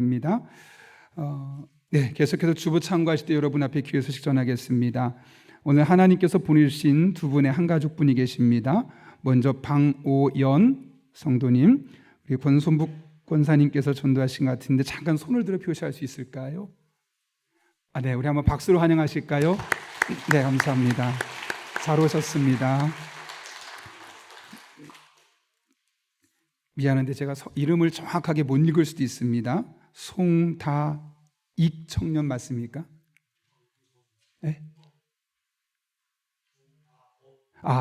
입니다. 계속해서 주보 참고하실 때 여러분 앞에 귀의 소식 전하겠습니다. 오늘 하나님께서 보내주신 두 분의 한 가족 분이 계십니다. 먼저 방오연 성도님, 우리 권순북 권사님께서 전도하신 것 같은데 잠깐 손을 들어 표시할 수 있을까요? 네, 우리 한번 박수로 환영하실까요? 네, 감사합니다. 잘 오셨습니다. 미안한데 제가 이름을 정확하게 못 읽을 수도 있습니다. 송다익 청년 맞습니까? 네?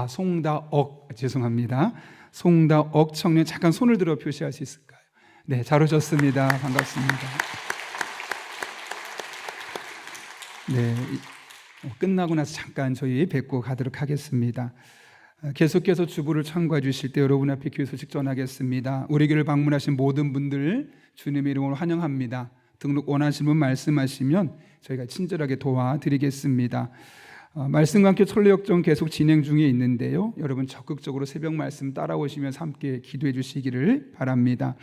송다억, 죄송합니다. 송다억 청년, 잠깐 손을 들어 표시할 수 있을까요? 네, 잘 오셨습니다. 반갑습니다. 네, 끝나고 나서 잠깐 저희 뵙고 가도록 하겠습니다. 계속해서 주보를 참고해 주실 때 여러분 앞에 귀의 소식 전하겠습니다. 우리 교회를 방문하신 모든 분들 주님의 이름으로 환영합니다. 등록 원하시는 분 말씀하시면 저희가 친절하게 도와드리겠습니다. 말씀과 함께 철로역정 계속 진행 중에 있는데요, 여러분 적극적으로 새벽 말씀 따라오시면서 함께 기도해 주시기를 바랍니다.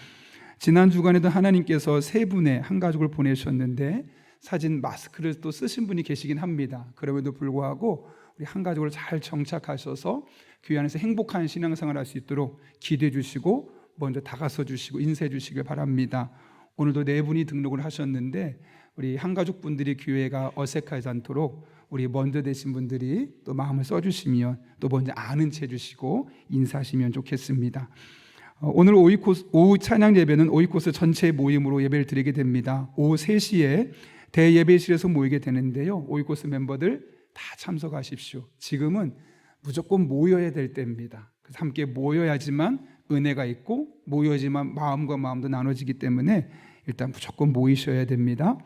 지난 주간에도 하나님께서 세 분의 한 가족을 보내셨는데 사진 마스크를 또 쓰신 분이 계시긴 합니다. 그럼에도 불구하고 우리 한 가족을 잘 정착하셔서 교회 안에서 행복한 신앙생활을 할 수 있도록 기도해 주시고 먼저 다가서 주시고 인사해 주시길 바랍니다. 오늘도 네 분이 등록을 하셨는데 우리 한 가족 분들이 교회가 어색하지 않도록 우리 먼저 되신 분들이 또 마음을 써주시면 또 먼저 아는 채 해주시고 인사하시면 좋겠습니다. 오늘 오후 찬양 예배는 오이코스 전체 모임으로 예배를 드리게 됩니다. 오후 3시에 대예배실에서 모이게 되는데요, 오이코스 멤버들 다 참석하십시오. 지금은 무조건 모여야 될 때입니다. 그래서 함께 모여야지만 은혜가 있고 모여야지만 마음과 마음도 나눠지기 때문에 일단 무조건 모이셔야 됩니다.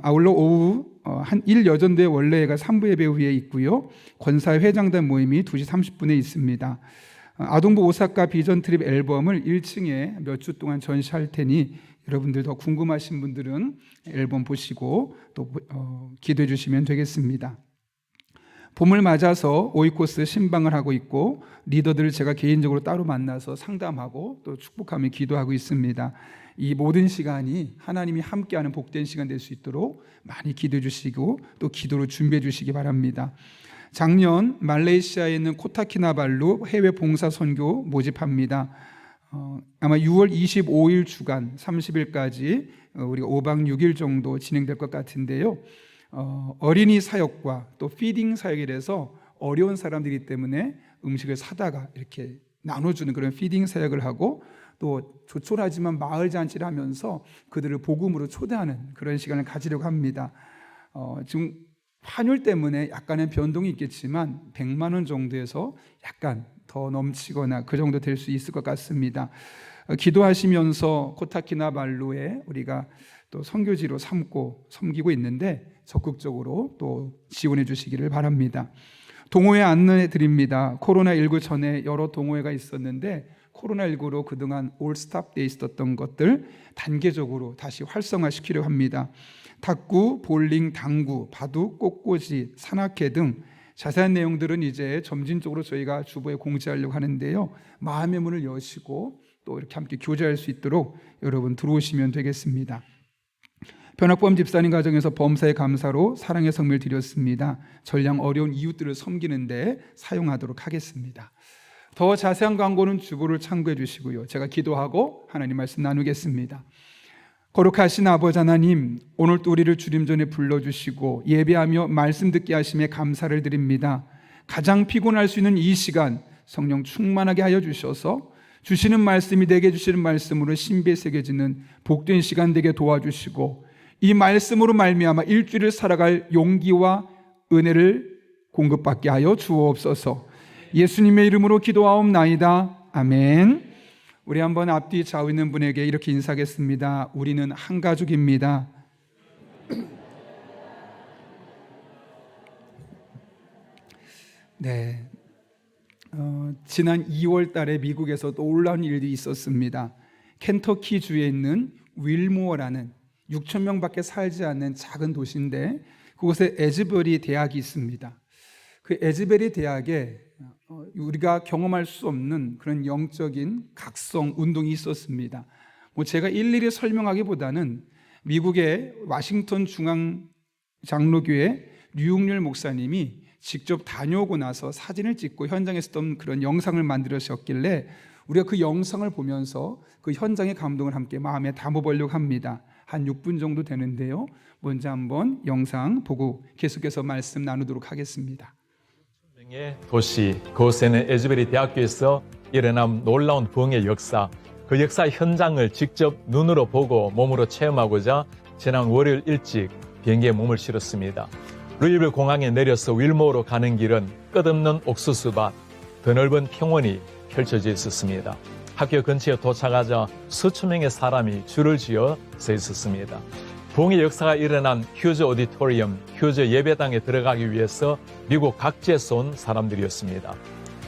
아울러 오후 한 1여전대 원래가 3부 예배 후에 있고요, 권사회 회장단 모임이 2시 30분에 있습니다. 아동부 오사카 비전 트립 앨범을 1층에 몇 주 동안 전시할 테니 여러분들 더 궁금하신 분들은 앨범 보시고 또 기도해 주시면 되겠습니다. 봄을 맞아서 오이코스 신방을 하고 있고 리더들을 제가 개인적으로 따로 만나서 상담하고 또 축복하며 기도하고 있습니다. 이 모든 시간이 하나님이 함께하는 복된 시간 될 수 있도록 많이 기도해 주시고 또 기도로 준비해 주시기 바랍니다. 작년 말레이시아에 있는 코타키나발루 해외 봉사 선교 모집합니다. 아마 6월 25일 주간 30일까지 우리가 5박 6일 정도 진행될 것 같은데요, 어린이 사역과 또 피딩 사역이라서 어려운 사람들이기 때문에 음식을 사다가 이렇게 나눠주는 그런 피딩 사역을 하고 또 조촐하지만 마을 잔치를 하면서 그들을 복음으로 초대하는 그런 시간을 가지려고 합니다. 지금 환율 때문에 약간의 변동이 있겠지만 100만 원 정도에서 약간 더 넘치거나 그 정도 될 수 있을 것 같습니다. 기도하시면서 코타키나발루에 우리가 또 선교지로 삼고 섬기고 있는데 적극적으로 또 지원해 주시기를 바랍니다. 동호회 안내해 드립니다. 코로나19 전에 여러 동호회가 있었는데 코로나19로 그동안 올스탑돼 있었던 것들 단계적으로 다시 활성화시키려고 합니다. 탁구, 볼링, 당구, 바둑, 꽃꽂이, 산악회 등 자세한 내용들은 이제 점진적으로 저희가 주보에 공지하려고 하는데요, 마음의 문을 여시고 또 이렇게 함께 교제할 수 있도록 여러분 들어오시면 되겠습니다. 변학범 집사님 가정에서 범사의 감사로 사랑의 성미를 드렸습니다. 전량 어려운 이웃들을 섬기는데 사용하도록 하겠습니다. 더 자세한 광고는 주보를 참고해 주시고요, 제가 기도하고 하나님 말씀 나누겠습니다. 거룩하신 아버지 하나님, 오늘도 우리를 주님 전에 불러주시고 예배하며 말씀 듣게 하심에 감사를 드립니다. 가장 피곤할 수 있는 이 시간 성령 충만하게 하여 주셔서 주시는 말씀이 내게 주시는 말씀으로 신비에 새겨지는 복된 시간 되게 도와주시고 이 말씀으로 말미암아 일주일을 살아갈 용기와 은혜를 공급받게 하여 주옵소서. 예수님의 이름으로 기도하옵나이다. 아멘. 우리 한번 앞뒤 좌우 있는 분에게 이렇게 인사하겠습니다. 우리는 한 가족입니다. 네, 지난 2월 달에 미국에서 놀라운 일이 있었습니다. 켄터키 주에 있는 윌모어라는 6천 명밖에 살지 않는 작은 도시인데 그곳에 에즈베리 대학이 있습니다. 그 에즈베리 대학에 우리가 경험할 수 없는 그런 영적인 각성 운동이 있었습니다. 제가 일일이 설명하기보다는 미국의 워싱턴 중앙 장로교회 류웅렬 목사님이 직접 다녀오고 나서 사진을 찍고 현장에 있었던 그런 영상을 만들으셨길래 우리가 그 영상을 보면서 그 현장의 감동을 함께 마음에 담아보려고 합니다. 한 6분 정도 되는데요. 먼저 한번 영상 보고 계속해서 말씀 나누도록 하겠습니다. 도시, 그곳에는 에즈베리 대학교에서 일어난 놀라운 부흥의 역사, 그 역사 현장을 직접 눈으로 보고 몸으로 체험하고자 지난 월요일 일찍 비행기에 몸을 실었습니다. 루이빌 공항에 내려서 윌모어로 가는 길은 끝없는 옥수수밭, 드넓은 평원이 펼쳐져 있었습니다. 학교 근처에 도착하자 수천 명의 사람이 줄을 지어 서 있었습니다. 부흥의 역사가 일어난 휴즈 오디토리엄, 휴즈 예배당에 들어가기 위해서 미국 각지에서 온 사람들이었습니다.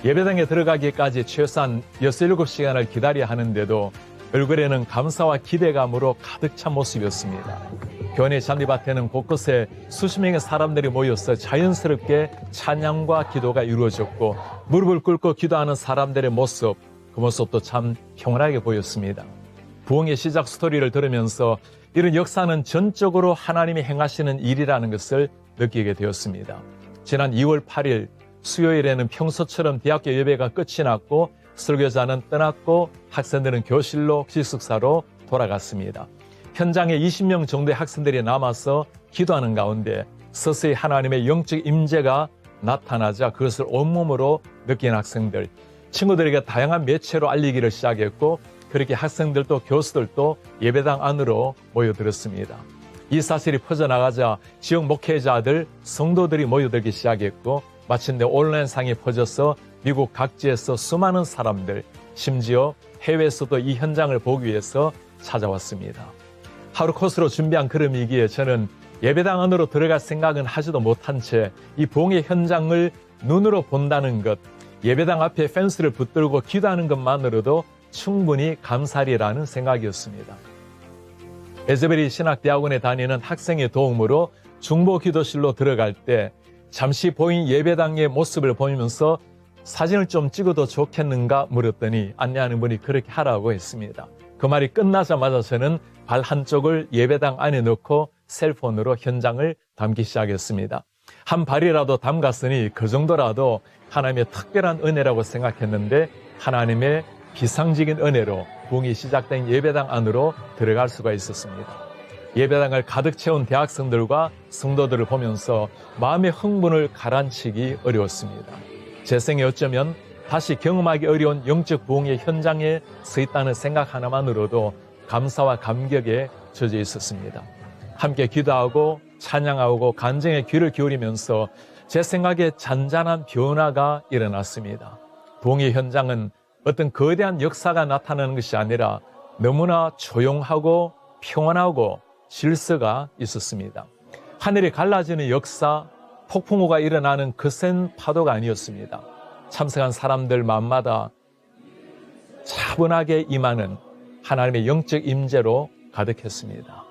예배당에 들어가기까지 최소한 6-7시간을 기다려야 하는데도 얼굴에는 감사와 기대감으로 가득 찬 모습이었습니다. 교회 잔디밭에는 곳곳에 수십 명의 사람들이 모여서 자연스럽게 찬양과 기도가 이루어졌고 무릎을 꿇고 기도하는 사람들의 모습, 그 모습도 참 평온하게 보였습니다. 부흥의 시작 스토리를 들으면서 이런 역사는 전적으로 하나님이 행하시는 일이라는 것을 느끼게 되었습니다. 지난 2월 8일 수요일에는 평소처럼 대학교 예배가 끝이 났고 설교자는 떠났고 학생들은 교실로 기숙사로 돌아갔습니다. 현장에 20명 정도의 학생들이 남아서 기도하는 가운데 서서히 하나님의 영적 임재가 나타나자 그것을 온몸으로 느낀 학생들, 친구들에게 다양한 매체로 알리기를 시작했고 그렇게 학생들도 교수들도 예배당 안으로 모여들었습니다. 이 사실이 퍼져나가자 지역 목회자들, 성도들이 모여들기 시작했고 마침내 온라인상에 퍼져서 미국 각지에서 수많은 사람들, 심지어 해외에서도 이 현장을 보기 위해서 찾아왔습니다. 하루 코스로 준비한 걸음이기에 저는 예배당 안으로 들어갈 생각은 하지도 못한 채 이 부흥의 현장을 눈으로 본다는 것, 예배당 앞에 펜스를 붙들고 기도하는 것만으로도 충분히 감사리라는 생각이었습니다. 에즈베리 신학대학원에 다니는 학생의 도움으로 중보 기도실로 들어갈 때 잠시 보인 예배당의 모습을 보면서 사진을 좀 찍어도 좋겠는가 물었더니 안내하는 분이 그렇게 하라고 했습니다. 그 말이 끝나자마자 저는 발 한쪽을 예배당 안에 넣고 셀폰으로 현장을 담기 시작했습니다. 한 발이라도 담갔으니 그 정도라도 하나님의 특별한 은혜라고 생각했는데 하나님의 비상적인 은혜로 부흥이 시작된 예배당 안으로 들어갈 수가 있었습니다. 예배당을 가득 채운 대학생들과 성도들을 보면서 마음의 흥분을 가라앉히기 어려웠습니다. 제 생에 어쩌면 다시 경험하기 어려운 영적 부흥의 현장에 서 있다는 생각 하나만으로도 감사와 감격에 젖어 있었습니다. 함께 기도하고 찬양하고 간증에 귀를 기울이면서 제 생각에 잔잔한 변화가 일어났습니다. 부흥의 현장은 어떤 거대한 역사가 나타나는 것이 아니라 너무나 조용하고 평온하고 질서가 있었습니다. 하늘이 갈라지는 역사, 폭풍우가 일어나는 거센 파도가 아니었습니다. 참석한 사람들 마음마다 차분하게 임하는 하나님의 영적 임재로 가득했습니다.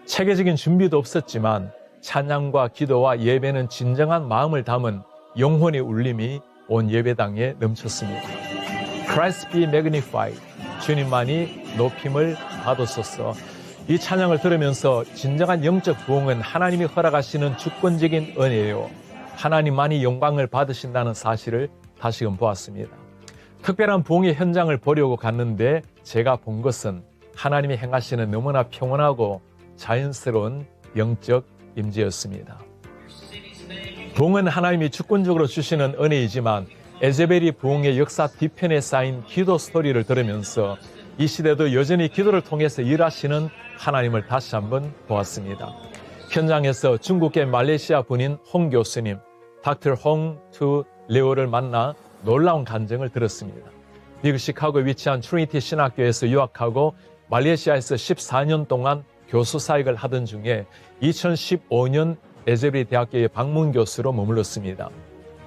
체계적인 준비도 없었지만 찬양과 기도와 예배는 진정한 마음을 담은 영혼의 울림이 온 예배당에 넘쳤습니다. Christ be magnified. 주님만이 높임을 받으소서. 이 찬양을 들으면서 진정한 영적 부흥은 하나님이 허락하시는 주권적인 은혜예요. 하나님만이 영광을 받으신다는 사실을 다시금 보았습니다. 특별한 부흥의 현장을 보려고 갔는데 제가 본 것은 하나님이 행하시는 너무나 평온하고 자연스러운 영적 임재였습니다. 부흥은 하나님이 주권적으로 주시는 은혜이지만 에제벨이 부흥의 역사 뒤편에 쌓인 기도 스토리를 들으면서 이 시대도 여전히 기도를 통해서 일하시는 하나님을 다시 한번 보았습니다. 현장에서 중국계 말레이시아 분인 홍 교수님, 닥터 홍 투 레오를 만나 놀라운 간증을 들었습니다. 미국 시카고에 위치한 트리니티 신학교에서 유학하고 말레이시아에서 14년 동안 교수 사역을 하던 중에 2015년 에제벨 대학교의 방문 교수로 머물렀습니다.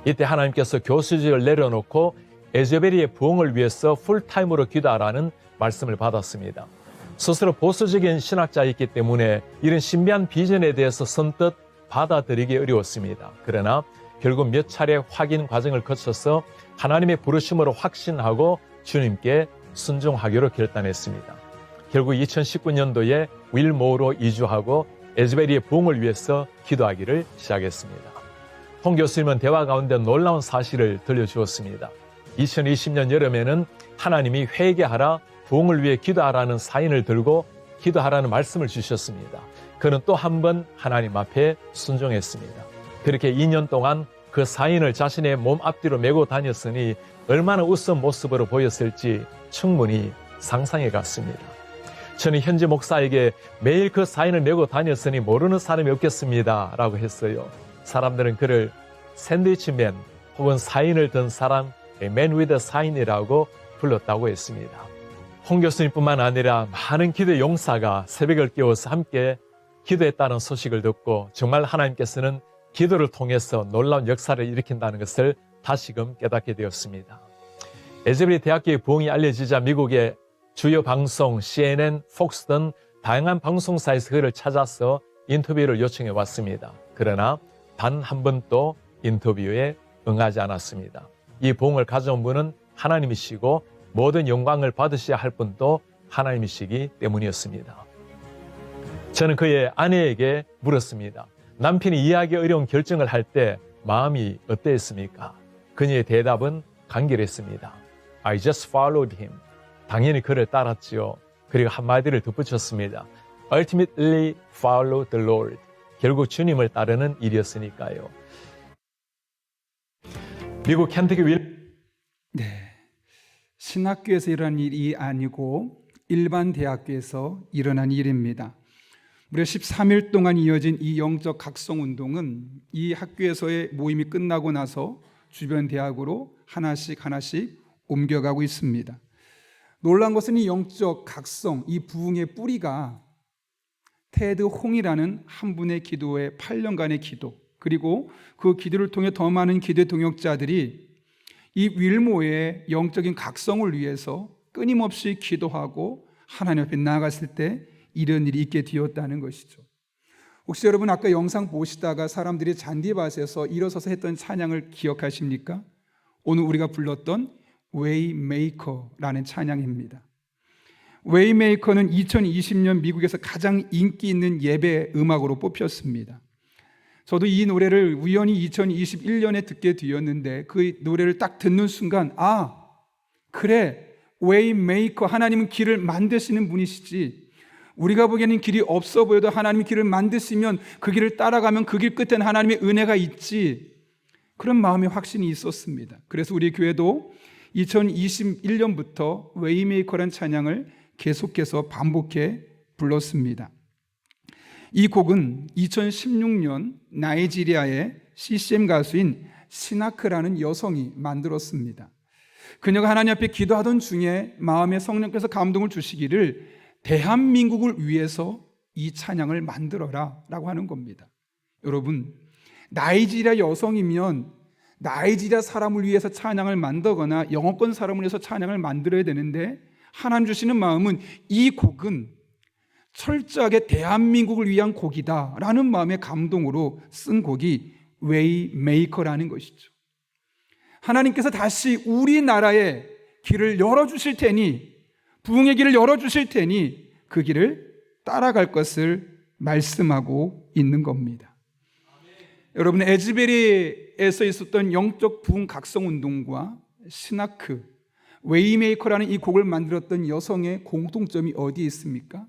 이때 하나님께서 교수직을 내려놓고 에제벨의 부흥을 위해서 풀타임으로 기도하라는 말씀을 받았습니다. 스스로 보수적인 신학자이기 때문에 이런 신비한 비전에 대해서 선뜻 받아들이기 어려웠습니다. 그러나 결국 몇 차례 확인 과정을 거쳐서 하나님의 부르심으로 확신하고 주님께 순종하기로 결단했습니다. 결국 2019년도에 윌모어로 이주하고 에즈베리의 부흥을 위해서 기도하기를 시작했습니다. 홍 교수님은 대화 가운데 놀라운 사실을 들려주었습니다. 2020년 여름에는 하나님이 회개하라, 부흥을 위해 기도하라는 사인을 들고 기도하라는 말씀을 주셨습니다. 그는 또 한 번 하나님 앞에 순종했습니다. 그렇게 2년 동안 그 사인을 자신의 몸 앞뒤로 메고 다녔으니 얼마나 우스운 모습으로 보였을지 충분히 상상해 갔습니다. 저는 현지 목사에게 매일 그 사인을 메고 다녔으니 모르는 사람이 없겠습니다 라고 했어요. 사람들은 그를 샌드위치맨 혹은 사인을 든 사람, Man with a Sign이라고 불렀다고 했습니다. 홍 교수님뿐만 아니라 많은 기도 용사가 새벽을 깨워서 함께 기도했다는 소식을 듣고 정말 하나님께서는 기도를 통해서 놀라운 역사를 일으킨다는 것을 다시금 깨닫게 되었습니다. 에즈베리 대학교의 부흥이 알려지자 미국의 주요 방송 CNN, 폭스 등 다양한 방송사에서 그를 찾아서 인터뷰를 요청해 왔습니다. 그러나 단 한 번도 인터뷰에 응하지 않았습니다. 이 부흥을 가져온 분은 하나님이시고 모든 영광을 받으셔야 할 분도 하나님이시기 때문이었습니다. 저는 그의 아내에게 물었습니다. 남편이 이해하기 어려운 결정을 할 때 마음이 어땠습니까? 그녀의 대답은 간결했습니다. I just followed him. 당연히 그를 따랐지요. 그리고 한마디를 덧붙였습니다. Ultimately follow the Lord. 결국 주님을 따르는 일이었으니까요. 미국 켄터키 네, 신학교에서 일어난 일이 아니고 일반 대학교에서 일어난 일입니다. 무려 13일 동안 이어진 이 영적 각성운동은 이 학교에서의 모임이 끝나고 나서 주변 대학으로 하나씩 옮겨가고 있습니다. 놀라운 것은 이 영적 각성, 이 부흥의 뿌리가 테드 홍이라는 한 분의 기도의 8년간의 기도, 그리고 그 기도를 통해 더 많은 기도의 동역자들이 이 윌모의 영적인 각성을 위해서 끊임없이 기도하고 하나님 앞에 나아갔을 때 이런 일이 있게 되었다는 것이죠. 혹시 여러분 아까 영상 보시다가 사람들이 잔디밭에서 일어서서 했던 찬양을 기억하십니까? 오늘 우리가 불렀던 웨이메이커라는 찬양입니다. 웨이메이커는 2020년 미국에서 가장 인기 있는 예배 음악으로 뽑혔습니다. 저도 이 노래를 우연히 2021년에 듣게 되었는데 그 노래를 딱 듣는 순간 그래, 웨이메이커, 하나님은 길을 만드시는 분이시지. 우리가 보기에는 길이 없어 보여도 하나님이 길을 만드시면 그 길을 따라가면 그 길 끝에는 하나님의 은혜가 있지. 그런 마음의 확신이 있었습니다. 그래서 우리 교회도 2021년부터 웨이메이커라는 찬양을 계속해서 반복해 불렀습니다. 이 곡은 2016년 나이지리아의 CCM 가수인 시나크라는 여성이 만들었습니다. 그녀가 하나님 앞에 기도하던 중에 마음에 성령께서 감동을 주시기를 대한민국을 위해서 이 찬양을 만들어라 라고 하는 겁니다. 여러분, 나이지리아 여성이면 나이지리아 사람을 위해서 찬양을 만들거나 영어권 사람을 위해서 찬양을 만들어야 되는데 하나님 주시는 마음은 이 곡은 철저하게 대한민국을 위한 곡이다 라는 마음의 감동으로 쓴 곡이 웨이메이커라는 것이죠. 하나님께서 다시 우리나라의 길을 열어주실 테니, 부흥의 길을 열어주실 테니 그 길을 따라갈 것을 말씀하고 있는 겁니다. 여러분, 에즈베리에서 있었던 영적 부흥 각성 운동과 시나크, 웨이메이커라는 이 곡을 만들었던 여성의 공통점이 어디에 있습니까?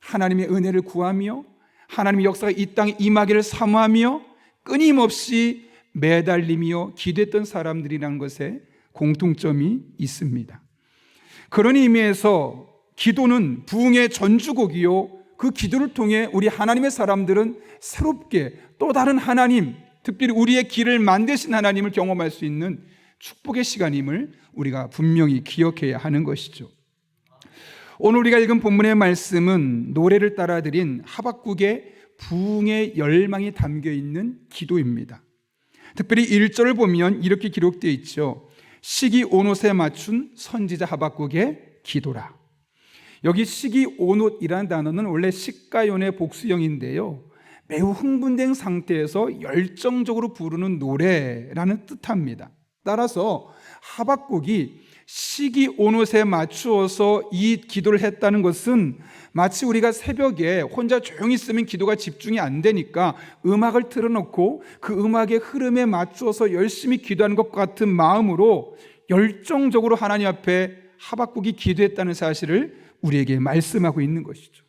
하나님의 은혜를 구하며 하나님의 역사가 이 땅에 임하기를 사모하며 끊임없이 매달리며 기도했던 사람들이라는 것에 공통점이 있습니다. 그런 의미에서 기도는 부흥의 전주곡이요, 그 기도를 통해 우리 하나님의 사람들은 새롭게 또 다른 하나님, 특별히 우리의 길을 만드신 하나님을 경험할 수 있는 축복의 시간임을 우리가 분명히 기억해야 하는 것이죠. 오늘 우리가 읽은 본문의 말씀은 노래를 따라드린 하박국의 부흥의 열망이 담겨있는 기도입니다. 특별히 1절을 보면 이렇게 기록되어 있죠. 시기 온옷에 맞춘 선지자 하박국의 기도라. 여기 시기 온옷이라는 단어는 원래 시가연의 복수형인데요, 매우 흥분된 상태에서 열정적으로 부르는 노래라는 뜻합니다. 따라서 하박국이 시기 온옷에 맞추어서 이 기도를 했다는 것은 마치 우리가 새벽에 혼자 조용히 있으면 기도가 집중이 안 되니까 음악을 틀어놓고 그 음악의 흐름에 맞추어서 열심히 기도하는 것 같은 마음으로 열정적으로 하나님 앞에 하박국이 기도했다는 사실을 우리에게 말씀하고 있는 것이죠.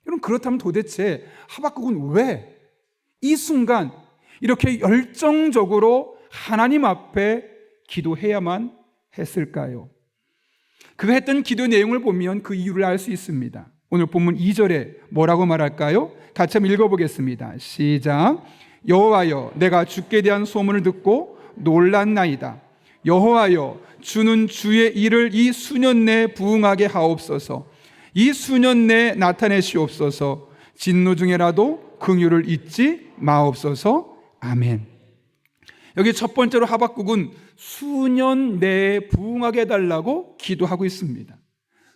여러분, 그렇다면 도대체 하박국은 왜 이 순간 이렇게 열정적으로 하나님 앞에 기도해야만 했을까요? 그가 했던 기도 내용을 보면 그 이유를 알 수 있습니다. 오늘 본문 2절에 뭐라고 말할까요? 같이 한번 읽어보겠습니다. 시작. 여호와여, 내가 주께 대한 소문을 듣고 놀랐나이다. 여호와여, 주는 주의 일을 이 수년 내에 부응하게 하옵소서. 이 수년 내에 나타내시옵소서. 진노 중에라도 긍휼을 잊지 마옵소서. 아멘. 여기 첫 번째로 하박국은 수년 내에 부응하게 해달라고 기도하고 있습니다.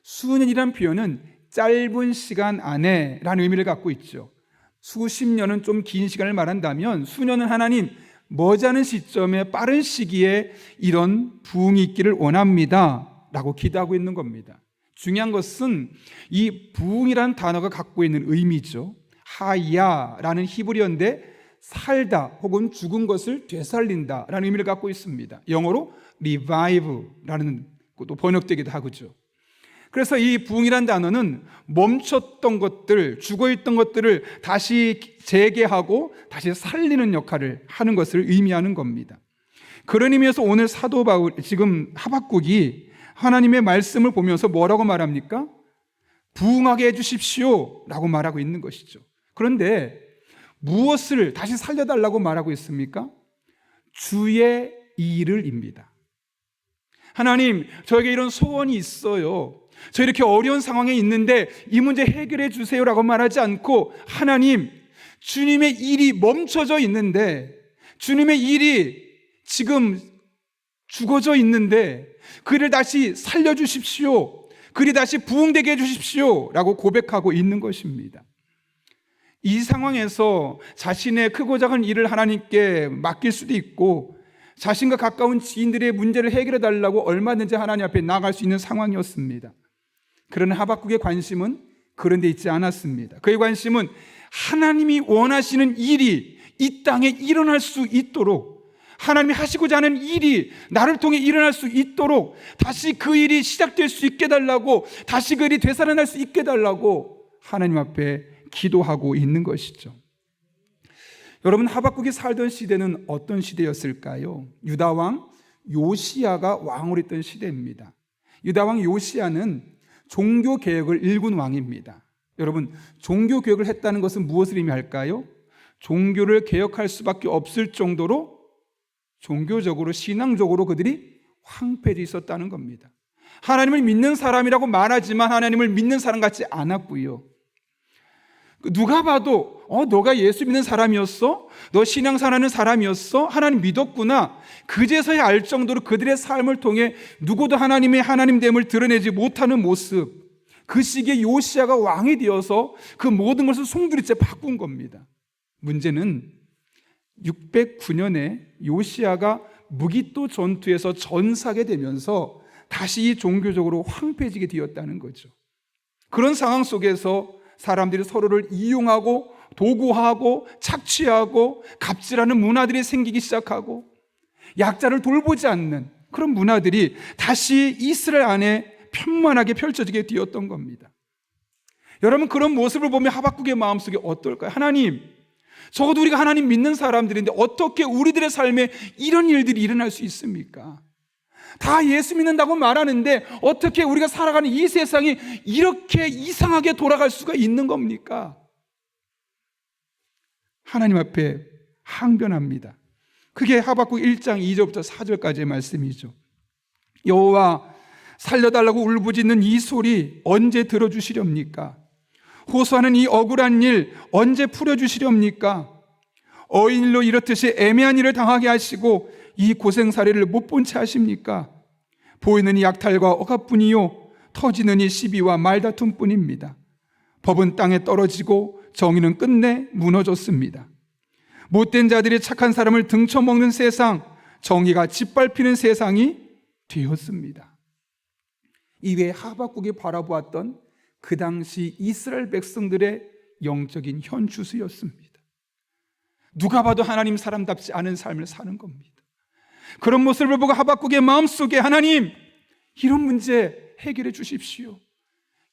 수년이란 표현은 짧은 시간 안에 라는 의미를 갖고 있죠. 수십 년은 좀 긴 시간을 말한다면 수년은 하나님 머지않은 시점에 빠른 시기에 이런 부응이 있기를 원합니다 라고 기도하고 있는 겁니다. 중요한 것은 이 부응이라는 단어가 갖고 있는 의미죠. 하야라는 히브리어인데 살다 혹은 죽은 것을 되살린다라는 의미를 갖고 있습니다. 영어로 revive라는 것도 번역되기도 하고죠. 그래서 이 부흥이라는 단어는 멈췄던 것들, 죽어있던 것들을 다시 재개하고 다시 살리는 역할을 하는 것을 의미하는 겁니다. 그런 의미에서 오늘 사도 바울, 지금 하박국이 하나님의 말씀을 보면서 뭐라고 말합니까? 부흥하게 해주십시오 라고 말하고 있는 것이죠. 그런데 무엇을 다시 살려달라고 말하고 있습니까? 주의 일을입니다. 하나님, 저에게 이런 소원이 있어요. 저 이렇게 어려운 상황에 있는데 이 문제 해결해 주세요라고 말하지 않고, 하나님, 주님의 일이 멈춰져 있는데, 주님의 일이 지금 죽어져 있는데 그를 다시 살려주십시오, 그를 다시 부흥되게 해주십시오 라고 고백하고 있는 것입니다. 이 상황에서 자신의 크고 작은 일을 하나님께 맡길 수도 있고, 자신과 가까운 지인들의 문제를 해결해 달라고 얼마든지 하나님 앞에 나아갈 수 있는 상황이었습니다. 그러나 하박국의 관심은 그런 데 있지 않았습니다. 그의 관심은 하나님이 원하시는 일이 이 땅에 일어날 수 있도록, 하나님이 하시고자 하는 일이 나를 통해 일어날 수 있도록 다시 그 일이 시작될 수 있게 해달라고, 다시 그 일이 되살아날 수 있게 해달라고 하나님 앞에 기도하고 있는 것이죠. 여러분, 하박국이 살던 시대는 어떤 시대였을까요? 유다왕 요시야가 왕으로 있던 시대입니다. 유다왕 요시야는 종교개혁을 일군 왕입니다. 여러분, 종교개혁을 했다는 것은 무엇을 의미할까요? 종교를 개혁할 수밖에 없을 정도로 종교적으로, 신앙적으로 그들이 황폐해 있었다는 겁니다. 하나님을 믿는 사람이라고 말하지만 하나님을 믿는 사람 같지 않았고요. 누가 봐도 너가 예수 믿는 사람이었어? 너 신앙생활하는 사람이었어? 하나님 믿었구나. 그제서야 알 정도로 그들의 삶을 통해 누구도 하나님의 하나님됨을 드러내지 못하는 모습, 그 시기에 요시야가 왕이 되어서 그 모든 것을 송두리째 바꾼 겁니다. 문제는 609년에 요시야가 무기또 전투에서 전사하게 되면서 다시 종교적으로 황폐해지게 되었다는 거죠. 그런 상황 속에서 사람들이 서로를 이용하고 도구하고 착취하고 갑질하는 문화들이 생기기 시작하고, 약자를 돌보지 않는 그런 문화들이 다시 이스라엘 안에 편만하게 펼쳐지게 되었던 겁니다. 여러분, 그런 모습을 보면 하박국의 마음속에 어떨까요? 하나님, 적어도 우리가 하나님 믿는 사람들인데 어떻게 우리들의 삶에 이런 일들이 일어날 수 있습니까? 다 예수 믿는다고 말하는데 어떻게 우리가 살아가는 이 세상이 이렇게 이상하게 돌아갈 수가 있는 겁니까? 하나님 앞에 항변합니다. 그게 하박국 1장 2절부터 4절까지의 말씀이죠. 여호와, 살려달라고 울부짖는 이 소리 언제 들어주시렵니까? 호소하는 이 억울한 일 언제 풀어주시렵니까? 어인일로 이렇듯이 애매한 일을 당하게 하시고 이 고생사례를 못 본 채 하십니까? 보이는 이 약탈과 억압뿐이요, 터지는 이 시비와 말다툼뿐입니다. 법은 땅에 떨어지고 정의는 끝내 무너졌습니다. 못된 자들이 착한 사람을 등쳐먹는 세상, 정의가 짓밟히는 세상이 되었습니다. 이외에 하박국이 바라보았던 그 당시 이스라엘 백성들의 영적인 현주소였습니다. 누가 봐도 하나님 사람답지 않은 삶을 사는 겁니다. 그런 모습을 보고 하박국의 마음속에 하나님, 이런 문제 해결해 주십시오.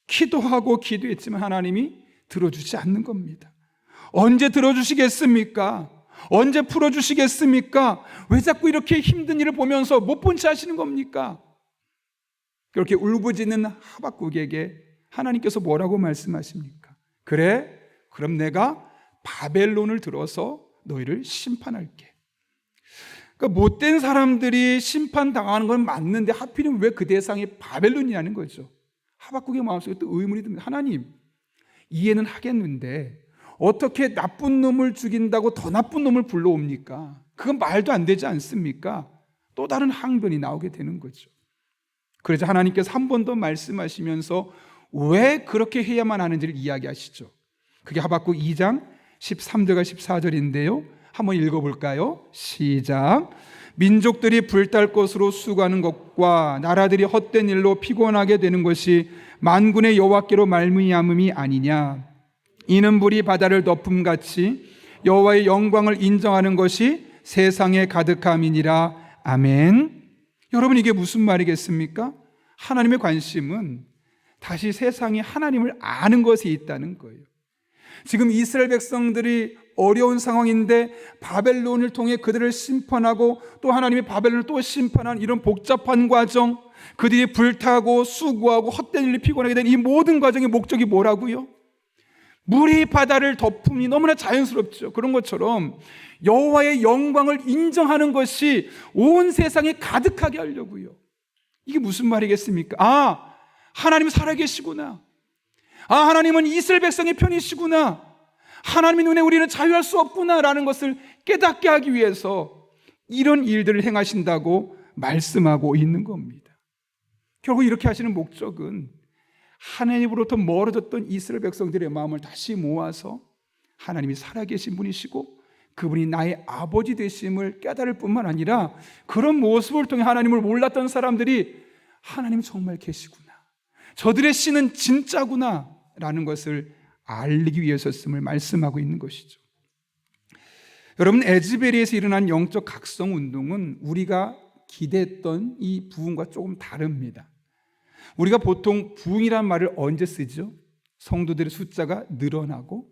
기도하고 기도했지만 하나님이 들어주지 않는 겁니다. 언제 들어주시겠습니까? 언제 풀어주시겠습니까? 왜 자꾸 이렇게 힘든 일을 보면서 못 본 채 하시는 겁니까? 그렇게 울부짖는 하박국에게 하나님께서 뭐라고 말씀하십니까? 그래, 그럼 내가 바벨론을 들어서 너희를 심판할게. 그러니까 못된 사람들이 심판당하는 건 맞는데 하필이면 왜 그 대상이 바벨론이냐는 거죠. 하박국의 마음속에 또 의문이 듭니다. 하나님, 이해는 하겠는데 어떻게 나쁜 놈을 죽인다고 더 나쁜 놈을 불러옵니까? 그건 말도 안 되지 않습니까? 또 다른 항변이 나오게 되는 거죠. 그래서 하나님께서 한 번 더 말씀하시면서 왜 그렇게 해야만 하는지를 이야기하시죠. 그게 하박국 2장 13절과 14절인데요. 한번 읽어볼까요? 시작. 민족들이 불탈 것으로 수고하는 것과 나라들이 헛된 일로 피곤하게 되는 것이 만군의 여호와께로 말미암음이 아니냐. 이는 불이 바다를 덮음같이 여호와의 영광을 인정하는 것이 세상에 가득함이니라. 아멘. 여러분, 이게 무슨 말이겠습니까? 하나님의 관심은 다시 세상이 하나님을 아는 것에 있다는 거예요. 지금 이스라엘 백성들이 어려운 상황인데 바벨론을 통해 그들을 심판하고 또 하나님이 바벨론을 또 심판하는 이런 복잡한 과정, 그들이 불타고 수고하고 헛된 일로 피곤하게 된 이 모든 과정의 목적이 뭐라고요? 물이 바다를 덮음이 너무나 자연스럽죠. 그런 것처럼 여호와의 영광을 인정하는 것이 온 세상에 가득하게 하려고요. 이게 무슨 말이겠습니까? 아, 하나님 살아계시구나. 아, 하나님은 이스라엘 백성의 편이시구나. 하나님의 눈에 우리는 자유할 수 없구나라는 것을 깨닫게 하기 위해서 이런 일들을 행하신다고 말씀하고 있는 겁니다. 결국 이렇게 하시는 목적은 하나님으로부터 멀어졌던 이스라엘 백성들의 마음을 다시 모아서 하나님이 살아계신 분이시고 그분이 나의 아버지 되심을 깨달을 뿐만 아니라 그런 모습을 통해 하나님을 몰랐던 사람들이 하나님 정말 계시구나, 저들의 신은 진짜구나 라는 것을 알리기 위해서였음을 말씀하고 있는 것이죠. 여러분, 에즈베리에서 일어난 영적 각성 운동은 우리가 기대했던 이 부흥과 조금 다릅니다. 우리가 보통 부흥이란 말을 언제 쓰죠? 성도들의 숫자가 늘어나고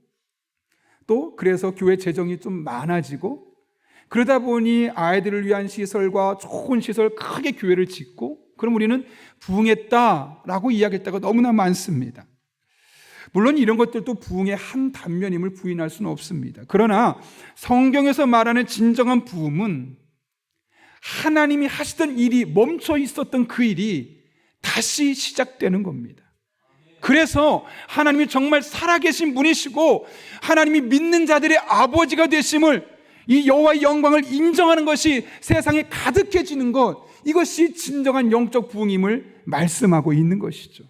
또 그래서 교회 재정이 좀 많아지고 그러다 보니 아이들을 위한 시설과 좋은 시설 크게 교회를 짓고 그럼 우리는 부흥했다라고 이야기할 때가 너무나 많습니다. 물론 이런 것들도 부흥의 한 단면임을 부인할 수는 없습니다. 그러나 성경에서 말하는 진정한 부흥은 하나님이 하시던 일이 멈춰 있었던 그 일이 다시 시작되는 겁니다. 그래서 하나님이 정말 살아계신 분이시고 하나님이 믿는 자들의 아버지가 되심을, 이 여호와의 영광을 인정하는 것이 세상에 가득해지는 것, 이것이 진정한 영적 부흥임을 말씀하고 있는 것이죠.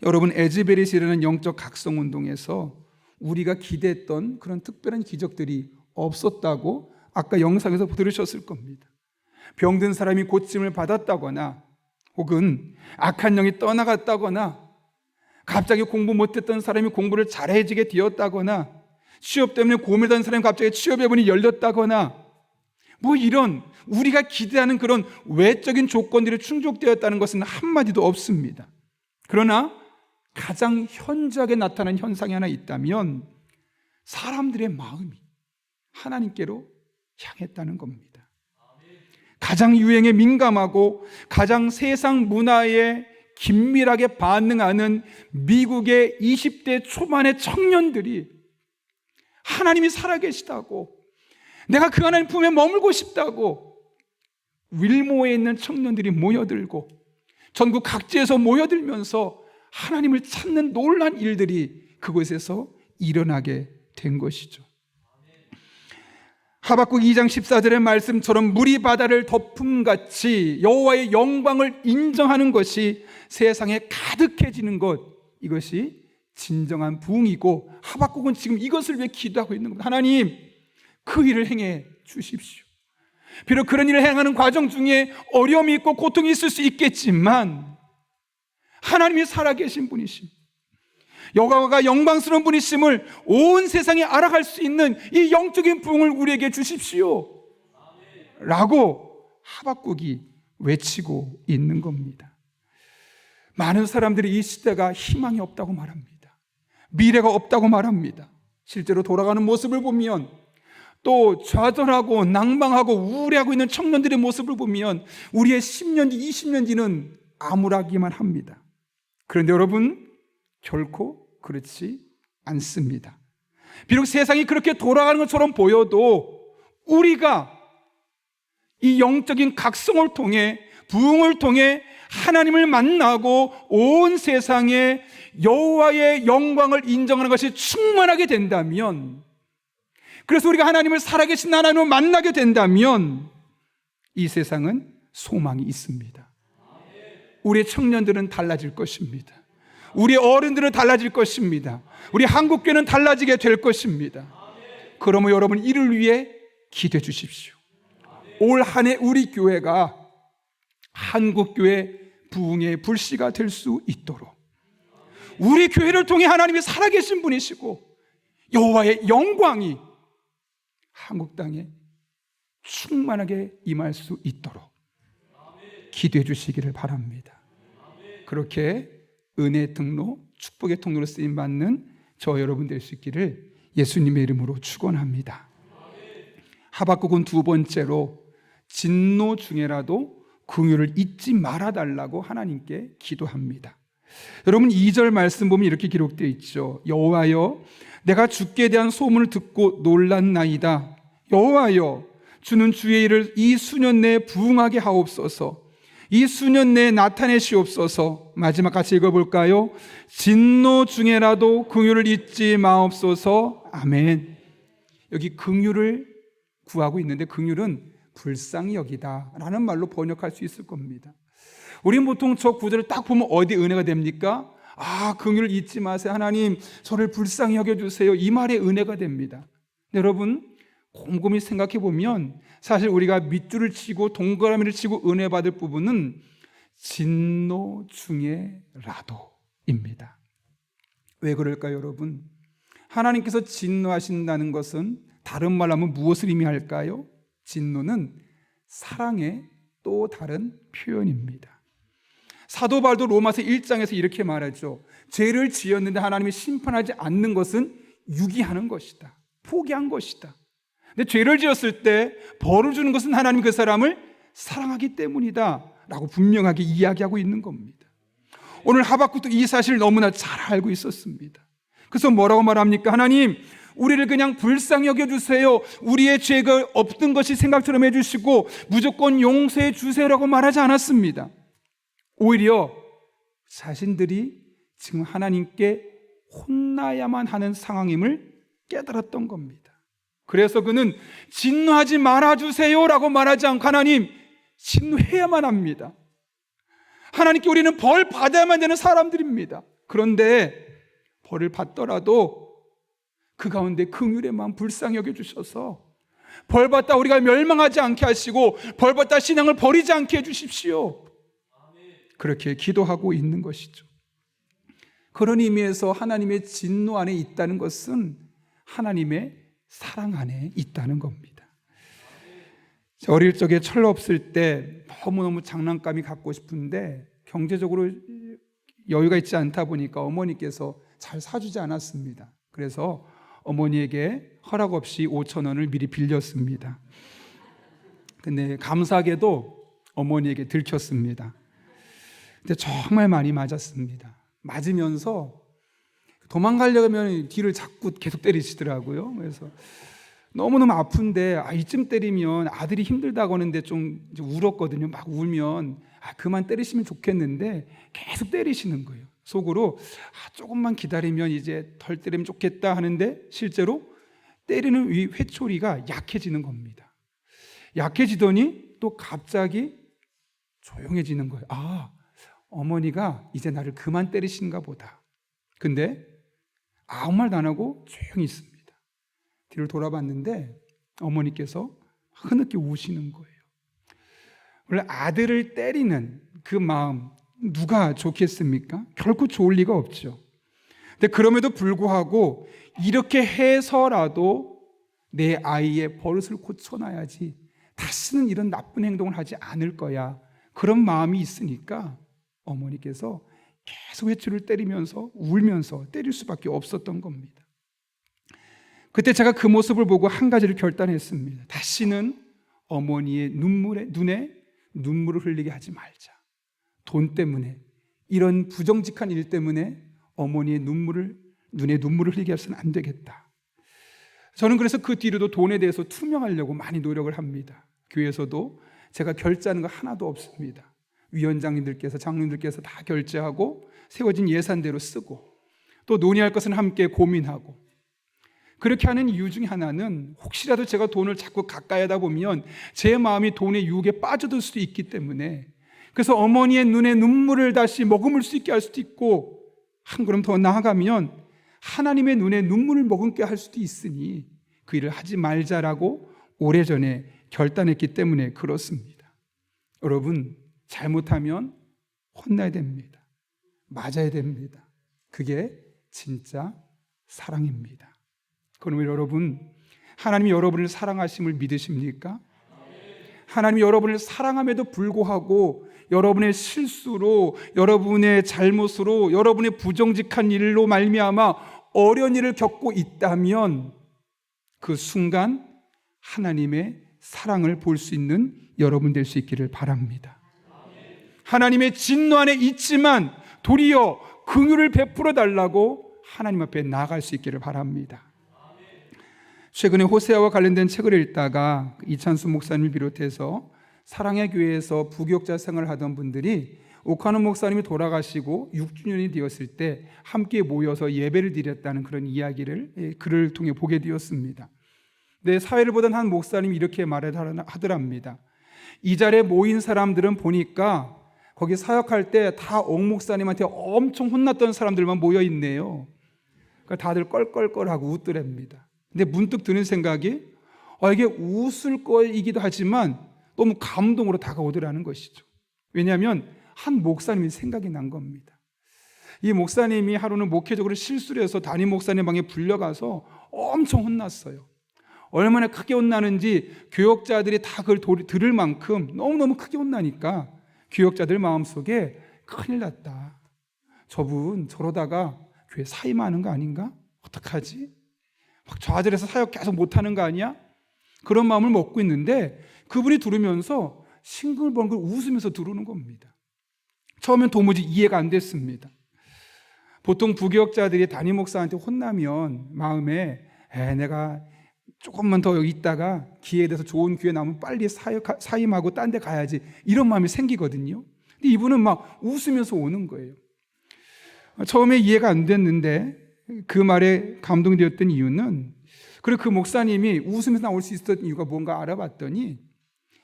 여러분, 에즈베리에서 일어나는 영적 각성 운동에서 우리가 기대했던 그런 특별한 기적들이 없었다고 아까 영상에서 들으셨을 겁니다. 병든 사람이 고침을 받았다거나 혹은 악한 영이 떠나갔다거나 갑자기 공부 못했던 사람이 공부를 잘해지게 되었다거나 취업 때문에 고민하던 사람이 갑자기 취업의 문이 열렸다거나 뭐 이런 우리가 기대하는 그런 외적인 조건들이 충족되었다는 것은 한마디도 없습니다. 그러나 가장 현저하게 나타난 현상이 하나 있다면 사람들의 마음이 하나님께로 향했다는 겁니다. 가장 유행에 민감하고 가장 세상 문화에 긴밀하게 반응하는 미국의 20대 초반의 청년들이 하나님이 살아계시다고, 내가 그 하나님 품에 머물고 싶다고 윌모어에 있는 청년들이 모여들고 전국 각지에서 모여들면서 하나님을 찾는 놀라운 일들이 그곳에서 일어나게 된 것이죠. 하박국 2장 14절의 말씀처럼 물이 바다를 덮음같이 여호와의 영광을 인정하는 것이 세상에 가득해지는 것, 이것이 진정한 부흥이고 하박국은 지금 이것을 위해 기도하고 있는 겁니다. 하나님, 그 일을 행해 주십시오. 비록 그런 일을 행하는 과정 중에 어려움이 있고 고통이 있을 수 있겠지만 하나님이 살아계신 분이십니다. 여호와가 영광스러운 분이심을 온 세상이 알아갈 수 있는 이 영적인 부흥을 우리에게 주십시오 라고 하박국이 외치고 있는 겁니다. 많은 사람들이 이 시대가 희망이 없다고 말합니다. 미래가 없다고 말합니다. 실제로 돌아가는 모습을 보면, 또 좌절하고 낭망하고 우울해하고 있는 청년들의 모습을 보면 우리의 10년 뒤, 20년 뒤는 암울하기만 합니다. 그런데 여러분, 결코 그렇지 않습니다. 비록 세상이 그렇게 돌아가는 것처럼 보여도 우리가 이 영적인 각성을 통해, 부흥을 통해 하나님을 만나고 온 세상에 여호와의 영광을 인정하는 것이 충만하게 된다면, 그래서 우리가 하나님을 살아계신 하나님을 만나게 된다면 이 세상은 소망이 있습니다. 우리의 청년들은 달라질 것입니다. 우리 어른들은 달라질 것입니다. 우리 한국교회는 달라지게 될 것입니다. 그러므로 여러분, 이를 위해 기도해 주십시오. 올 한 해 우리 교회가 한국교회 부흥의 불씨가 될 수 있도록, 우리 교회를 통해 하나님이 살아계신 분이시고 여호와의 영광이 한국 땅에 충만하게 임할 수 있도록 기도해 주시기를 바랍니다. 그렇게 은혜의 통로, 축복의 통로로 쓰임받는 저 여러분 될 수 있기를 예수님의 이름으로 축원합니다. 하박국은 두 번째로 진노 중에라도 긍휼을 잊지 말아달라고 하나님께 기도합니다. 여러분, 2절 말씀 보면 이렇게 기록되어 있죠. 여호와여, 내가 주께 대한 소문을 듣고 놀랐나이다. 여호와여, 주는 주의 일을 이 수년 내에 부응하게 하옵소서. 이 수년 내에 나타내시옵소서. 마지막 같이 읽어볼까요? 진노 중에라도 긍휼을 잊지 마옵소서. 아멘. 여기 긍휼을 구하고 있는데, 긍휼은 불쌍히 여기다 라는 말로 번역할 수 있을 겁니다. 우리는 보통 저 구절을 딱 보면 어디 은혜가 됩니까? 긍휼을 잊지 마세요. 하나님, 저를 불쌍히 여겨주세요. 이 말에 은혜가 됩니다. 여러분, 곰곰이 생각해 보면 사실 우리가 밑줄을 치고 동그라미를 치고 은혜 받을 부분은 진노 중에라도입니다. 왜 그럴까요, 여러분? 하나님께서 진노하신다는 것은 다른 말로 하면 무엇을 의미할까요? 진노는 사랑의 또 다른 표현입니다. 사도 바울도 로마서 1장에서 이렇게 말하죠. 죄를 지었는데 하나님이 심판하지 않는 것은 유기하는 것이다. 포기한 것이다. 근데 죄를 지었을 때 벌을 주는 것은 하나님 그 사람을 사랑하기 때문이다 라고 분명하게 이야기하고 있는 겁니다. 오늘 하박국도 이 사실을 너무나 잘 알고 있었습니다. 그래서 뭐라고 말합니까? 하나님, 우리를 그냥 불쌍히 여겨주세요. 우리의 죄가 없던 것이 생각처럼 해주시고 무조건 용서해 주세요라고 말하지 않았습니다. 오히려 자신들이 지금 하나님께 혼나야만 하는 상황임을 깨달았던 겁니다. 그래서 그는 진노하지 말아주세요라고 말하지 않고 하나님, 진노해야만 합니다. 하나님께 우리는 벌 받아야만 되는 사람들입니다. 그런데 벌을 받더라도 그 가운데 긍휼의 마음 불쌍히 여겨주셔서 벌 받다 우리가 멸망하지 않게 하시고 벌 받다 신앙을 버리지 않게 해주십시오. 그렇게 기도하고 있는 것이죠. 그런 의미에서 하나님의 진노 안에 있다는 것은 하나님의 사랑 안에 있다는 겁니다. 어릴 적에 철 없을 때 너무너무 장난감이 갖고 싶은데 경제적으로 여유가 있지 않다 보니까 어머니께서 잘 사주지 않았습니다. 그래서 어머니에게 허락 없이 5,000원을 미리 빌렸습니다. 근데 감사하게도 어머니에게 들켰습니다. 근데 정말 많이 맞았습니다. 맞으면서 도망가려면 뒤를 자꾸 계속 때리시더라고요. 그래서 너무너무 아픈데 이쯤 때리면 아들이 힘들다고 하는데 좀 이제 울었거든요. 막 울면 그만 때리시면 좋겠는데 계속 때리시는 거예요. 속으로 조금만 기다리면 이제 덜 때리면 좋겠다 하는데 실제로 때리는 이 회초리가 약해지는 겁니다. 약해지더니 또 갑자기 조용해지는 거예요. 어머니가 이제 나를 그만 때리시는가 보다. 근데 아무 말도 안 하고 조용히 있습니다. 뒤를 돌아봤는데 어머니께서 흐느껴 우시는 거예요. 원래 아들을 때리는 그 마음, 누가 좋겠습니까? 결코 좋을 리가 없죠. 근데 그럼에도 불구하고 이렇게 해서라도 내 아이의 버릇을 고쳐놔야지, 다시는 이런 나쁜 행동을 하지 않을 거야, 그런 마음이 있으니까 어머니께서 계속 회초리를 때리면서 울면서 때릴 수밖에 없었던 겁니다. 그때 제가 그 모습을 보고 한 가지를 결단했습니다. 다시는 어머니의 눈에 눈물을 흘리게 하지 말자. 돈 때문에, 이런 부정직한 일 때문에 어머니의 눈에 눈물을 흘리게 해서는 안 되겠다. 저는 그래서 그 뒤로도 돈에 대해서 투명하려고 많이 노력을 합니다. 교회에서도 제가 결제하는 거 하나도 없습니다. 위원장님들께서, 장로님들께서 다 결제하고 세워진 예산대로 쓰고, 또 논의할 것은 함께 고민하고, 그렇게 하는 이유 중에 하나는 혹시라도 제가 돈을 자꾸 가까이 하다 보면 제 마음이 돈의 유혹에 빠져들 수도 있기 때문에, 그래서 어머니의 눈에 눈물을 다시 머금을 수 있게 할 수도 있고, 한 걸음 더 나아가면 하나님의 눈에 눈물을 머금게 할 수도 있으니 그 일을 하지 말자라고 오래전에 결단했기 때문에 그렇습니다. 여러분, 잘못하면 혼나야 됩니다. 맞아야 됩니다. 그게 진짜 사랑입니다. 그러면 여러분, 하나님이 여러분을 사랑하심을 믿으십니까? 하나님이 여러분을 사랑함에도 불구하고 여러분의 실수로, 여러분의 잘못으로, 여러분의 부정직한 일로 말미암아 어려운 일을 겪고 있다면 그 순간 하나님의 사랑을 볼 수 있는 여러분 될 수 있기를 바랍니다. 하나님의 진노 안에 있지만 도리어 긍휼을 베풀어 달라고 하나님 앞에 나아갈 수 있기를 바랍니다. 최근에 호세아와 관련된 책을 읽다가 이찬수 목사님을 비롯해서 사랑의 교회에서 부교육자 생활을 하던 분들이 오카노 목사님이 돌아가시고 6주년이 되었을 때 함께 모여서 예배를 드렸다는 그런 이야기를 글을 통해 보게 되었습니다. 네, 사회를 보던 한 목사님이 이렇게 말하더랍니다. 이 자리에 모인 사람들은 보니까 거기 사역할 때 다 옥 목사님한테 엄청 혼났던 사람들만 모여 있네요. 그러니까 다들 껄껄껄하고 웃더랍니다. 근데 문득 드는 생각이, 이게 웃을 거이기도 하지만 너무 감동으로 다가오더라는 것이죠. 왜냐하면 한 목사님이 생각이 난 겁니다. 이 목사님이 하루는 목회적으로 실수를 해서 담임 목사님 방에 불려가서 엄청 혼났어요. 얼마나 크게 혼나는지 교역자들이 다 그걸 들을 만큼 너무너무 크게 혼나니까 교역자들 마음속에 큰일 났다, 저분 저러다가 교회 사임하는 거 아닌가? 어떡하지? 막 좌절해서 사역 계속 못하는 거 아니야? 그런 마음을 먹고 있는데 그분이 들으면서 싱글벙글 웃으면서 들어오는 겁니다. 처음엔 도무지 이해가 안 됐습니다. 보통 부교역자들이 담임 목사한테 혼나면 마음에 내가 조금만 더 여기 있다가 기회에 대해서 좋은 기회 나오면 빨리 사임하고 딴 데 가야지, 이런 마음이 생기거든요. 근데 이분은 막 웃으면서 오는 거예요. 처음에 이해가 안 됐는데 그 말에 감동되었던 이유는, 그리고 그 목사님이 웃으면서 나올 수 있었던 이유가 뭔가 알아봤더니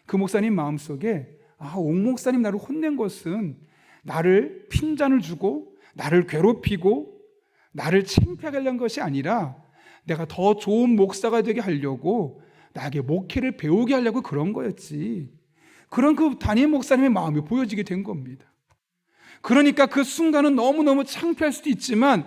그 목사님 마음속에 옥 목사님 나를 혼낸 것은 나를 핀잔을 주고 나를 괴롭히고 나를 창피하게 하려는 것이 아니라 내가 더 좋은 목사가 되게 하려고 나에게 목회를 배우게 하려고 그런 거였지. 그런 그 담임 목사님의 마음이 보여지게 된 겁니다. 그러니까 그 순간은 너무너무 창피할 수도 있지만,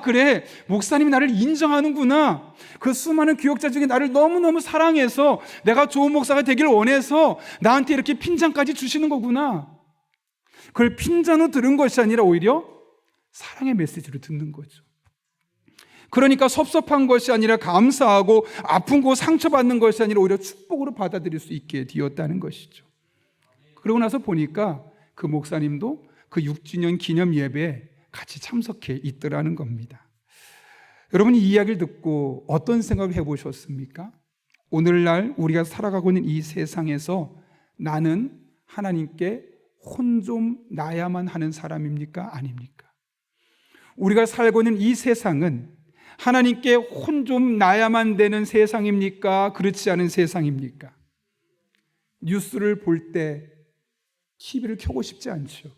그래, 목사님이 나를 인정하는구나, 그 수많은 교역자 중에 나를 너무너무 사랑해서 내가 좋은 목사가 되길 원해서 나한테 이렇게 핀잔까지 주시는 거구나, 그걸 핀잔으로 들은 것이 아니라 오히려 사랑의 메시지로 듣는 거죠. 그러니까 섭섭한 것이 아니라 감사하고, 아픈 거 상처받는 것이 아니라 오히려 축복으로 받아들일 수 있게 되었다는 것이죠. 그러고 나서 보니까 그 목사님도 그 6주년 기념 예배에 같이 참석해 있더라는 겁니다. 여러분이 이 이야기를 듣고 어떤 생각을 해보셨습니까? 오늘날 우리가 살아가고 있는 이 세상에서 나는 하나님께 혼 좀 나야만 하는 사람입니까? 아닙니까? 우리가 살고 있는 이 세상은 하나님께 혼 좀 나야만 되는 세상입니까? 그렇지 않은 세상입니까? 뉴스를 볼 때 TV를 켜고 싶지 않죠.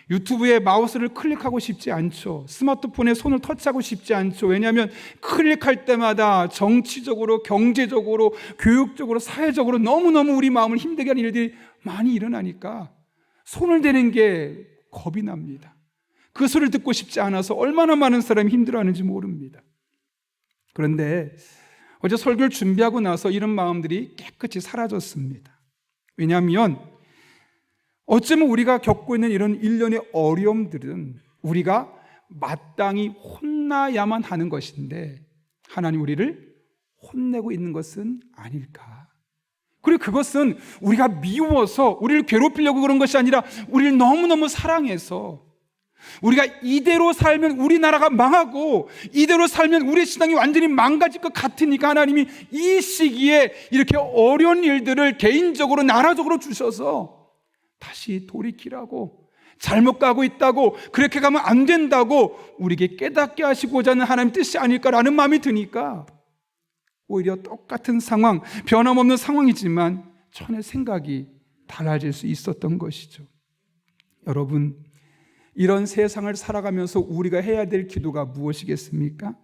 유튜브에 마우스를 클릭하고 싶지 않죠. 스마트폰에 손을 터치하고 싶지 않죠. 왜냐하면 클릭할 때마다 정치적으로, 경제적으로, 교육적으로, 사회적으로 너무너무 우리 마음을 힘들게 하는 일들이 많이 일어나니까 손을 대는 게 겁이 납니다. 그 소리를 듣고 싶지 않아서 얼마나 많은 사람이 힘들어하는지 모릅니다. 그런데 어제 설교를 준비하고 나서 이런 마음들이 깨끗이 사라졌습니다. 왜냐하면 어쩌면 우리가 겪고 있는 이런 일련의 어려움들은 우리가 마땅히 혼나야만 하는 것인데 하나님 우리를 혼내고 있는 것은 아닐까. 그리고 그것은 우리가 미워서 우리를 괴롭히려고 그런 것이 아니라 우리를 너무너무 사랑해서 우리가 이대로 살면 우리나라가 망하고 이대로 살면 우리 신앙이 완전히 망가질 것 같으니까 하나님이 이 시기에 이렇게 어려운 일들을 개인적으로 나라적으로 주셔서 다시 돌이키라고, 잘못 가고 있다고, 그렇게 가면 안 된다고 우리에게 깨닫게 하시고자 하는 하나님의 뜻이 아닐까라는 마음이 드니까 오히려 똑같은 상황, 변함없는 상황이지만 전혀 생각이 달라질 수 있었던 것이죠. 여러분, 이런 세상을 살아가면서 우리가 해야 될 기도가 무엇이겠습니까?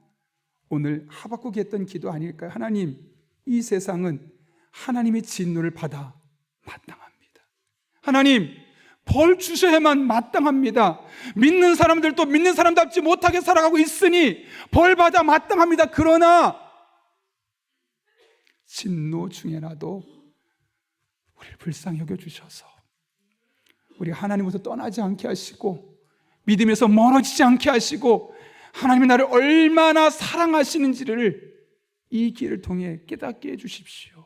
오늘 하박국이 했던 기도 아닐까요? 하나님, 이 세상은 하나님의 진노를 받아 마땅합니다. 하나님, 벌 주셔야만 마땅합니다. 믿는 사람들도 믿는 사람답지 못하게 살아가고 있으니 벌 받아 마땅합니다. 그러나 진노 중에라도 우리를 불쌍히 여겨주셔서 우리 하나님으로부터 떠나지 않게 하시고 믿음에서 멀어지지 않게 하시고 하나님이 나를 얼마나 사랑하시는지를 이 기회를 통해 깨닫게 해주십시오.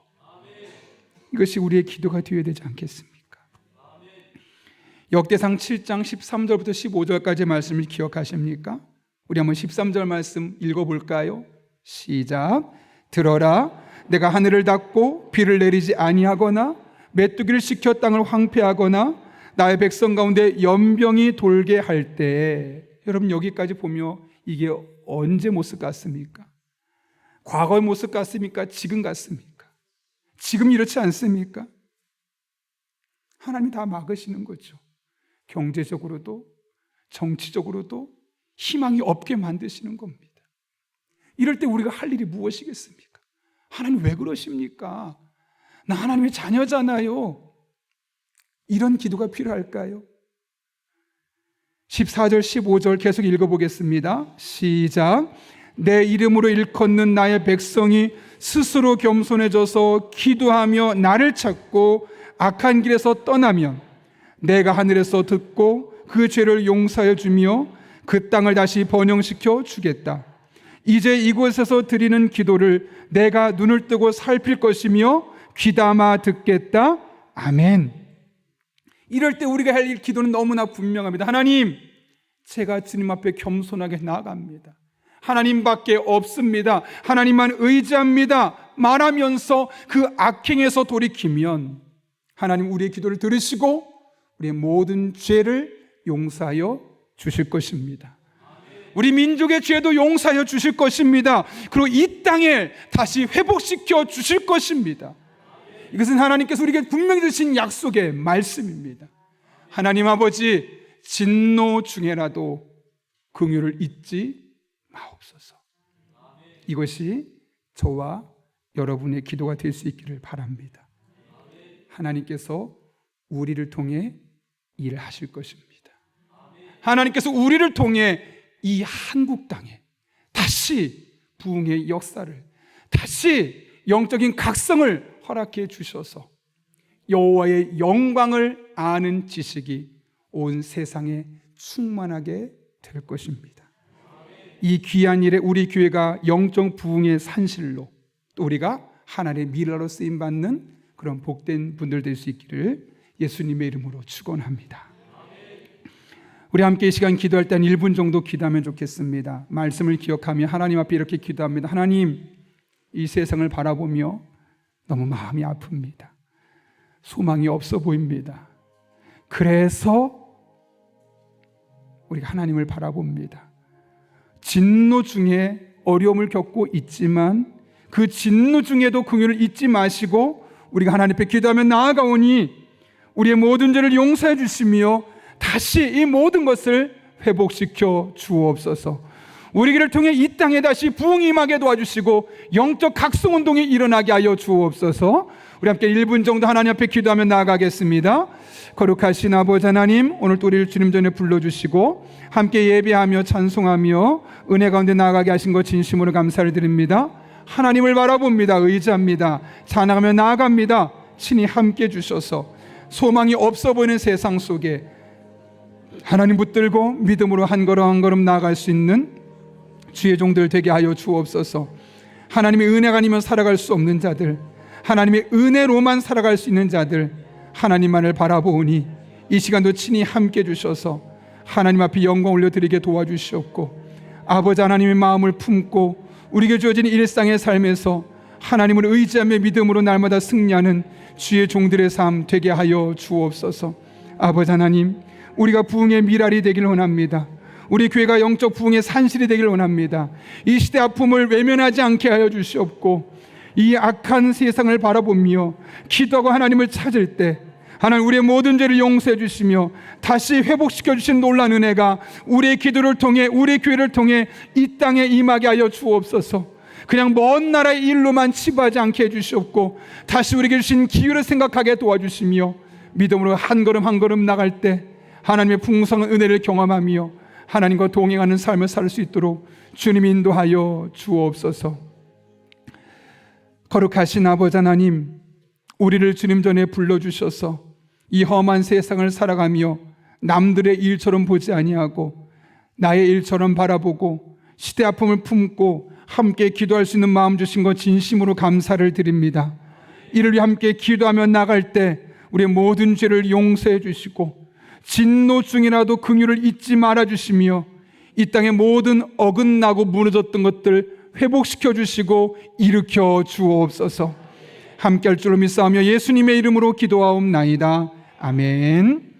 이것이 우리의 기도가 되어야 되지 않겠습니까? 역대상 7장 13절부터 15절까지의 말씀을 기억하십니까? 우리 한번 13절 말씀 읽어볼까요? 시작. 들어라, 내가 하늘을 닫고 비를 내리지 아니하거나 메뚜기를 시켜 땅을 황폐하거나 나의 백성 가운데 연병이 돌게 할 때에, 여러분 여기까지 보며 이게 언제 모습 같습니까? 과거의 모습 같습니까? 지금 같습니까? 지금 이렇지 않습니까? 하나님이 다 막으시는 거죠. 경제적으로도 정치적으로도 희망이 없게 만드시는 겁니다. 이럴 때 우리가 할 일이 무엇이겠습니까? 하나님 왜 그러십니까? 나 하나님의 자녀잖아요. 이런 기도가 필요할까요? 14절 15절 계속 읽어보겠습니다. 시작. 내 이름으로 일컫는 나의 백성이 스스로 겸손해져서 기도하며 나를 찾고 악한 길에서 떠나면 내가 하늘에서 듣고 그 죄를 용서해 주며 그 땅을 다시 번영시켜 주겠다. 이제 이곳에서 드리는 기도를 내가 눈을 뜨고 살필 것이며 귀담아 듣겠다. 아멘. 이럴 때 우리가 할 기도는 너무나 분명합니다. 하나님, 제가 주님 앞에 겸손하게 나아갑니다. 하나님밖에 없습니다. 하나님만 의지합니다. 말하면서 그 악행에서 돌이키면 하나님 우리의 기도를 들으시고 우리의 모든 죄를 용서하여 주실 것입니다. 우리 민족의 죄도 용서하여 주실 것입니다. 그리고 이 땅에 다시 회복시켜 주실 것입니다. 이것은 하나님께서 우리에게 분명히 주신 약속의 말씀입니다. 하나님 아버지, 진노 중에라도 긍휼을 잊지 마옵소서. 이것이 저와 여러분의 기도가 될 수 있기를 바랍니다. 하나님께서 우리를 통해 일하실 것입니다. 하나님께서 우리를 통해 이 한국 땅에 다시 부흥의 역사를, 다시 영적인 각성을 허락해 주셔서 여호와의 영광을 아는 지식이 온 세상에 충만하게 될 것입니다. 이 귀한 일에 우리 교회가 영적 부흥의 산실로, 또 우리가 하나님의 미라로 쓰임받는 그런 복된 분들 될 수 있기를 예수님의 이름으로 축원합니다. 우리 함께 이 시간 기도할 때 한 1분 정도 기도하면 좋겠습니다. 말씀을 기억하며 하나님 앞에 이렇게 기도합니다. 하나님, 이 세상을 바라보며 너무 마음이 아픕니다. 소망이 없어 보입니다. 그래서 우리가 하나님을 바라봅니다. 진노 중에 어려움을 겪고 있지만 그 진노 중에도 긍휼을 잊지 마시고 우리가 하나님 앞에 기도하며 나아가오니 우리의 모든 죄를 용서해 주시며 다시 이 모든 것을 회복시켜 주옵소서. 우리 길을 통해 이 땅에 다시 부흥이 임하게 도와주시고 영적 각성운동이 일어나게 하여 주옵소서. 우리 함께 1분 정도 하나님 앞에 기도하며 나아가겠습니다. 거룩하신 아버지 하나님, 오늘 또 우리를 주님 전에 불러주시고 함께 예배하며 찬송하며 은혜 가운데 나아가게 하신 것 진심으로 감사를 드립니다. 하나님을 바라봅니다. 의지합니다. 찬양하며 나아갑니다. 친히 함께 주셔서 소망이 없어 보이는 세상 속에 하나님 붙들고 믿음으로 한 걸음 한 걸음 나아갈 수 있는 주의 종들 되게 하여 주옵소서. 하나님의 은혜가 아니면 살아갈 수 없는 자들, 하나님의 은혜로만 살아갈 수 있는 자들, 하나님만을 바라보니 이 시간도 친히 함께 주셔서 하나님 앞에 영광 올려드리게 도와주시옵고, 아버지 하나님의 마음을 품고 우리에게 주어진 일상의 삶에서 하나님을 의지하며 믿음으로 날마다 승리하는 주의 종들의 삶 되게 하여 주옵소서. 아버지 하나님, 우리가 부흥의 미랄이 되길 원합니다. 우리 교회가 영적 부흥의 산실이 되길 원합니다. 이 시대 아픔을 외면하지 않게 하여 주시옵고, 이 악한 세상을 바라보며 기도하고 하나님을 찾을 때 하나님 우리의 모든 죄를 용서해 주시며 다시 회복시켜 주신 놀라운 은혜가 우리의 기도를 통해, 우리의 교회를 통해 이 땅에 임하게 하여 주옵소서. 그냥 먼 나라의 일로만 치부하지 않게 해주시옵고 다시 우리에게 주신 기회를 생각하게 도와주시며 믿음으로 한 걸음 한 걸음 나갈 때 하나님의 풍성한 은혜를 경험하며 하나님과 동행하는 삶을 살 수 있도록 주님 인도하여 주옵소서. 거룩하신 아버지 하나님, 우리를 주님 전에 불러주셔서 이 험한 세상을 살아가며 남들의 일처럼 보지 아니하고 나의 일처럼 바라보고 시대 아픔을 품고 함께 기도할 수 있는 마음 주신 것 진심으로 감사를 드립니다. 이를 위해 함께 기도하며 나갈 때 우리의 모든 죄를 용서해 주시고 진노 중이라도 긍휼을 잊지 말아 주시며 이 땅의 모든 어긋나고 무너졌던 것들 회복시켜 주시고 일으켜 주옵소서. 함께 할 줄로 믿사오며 예수님의 이름으로 기도하옵나이다. 아멘.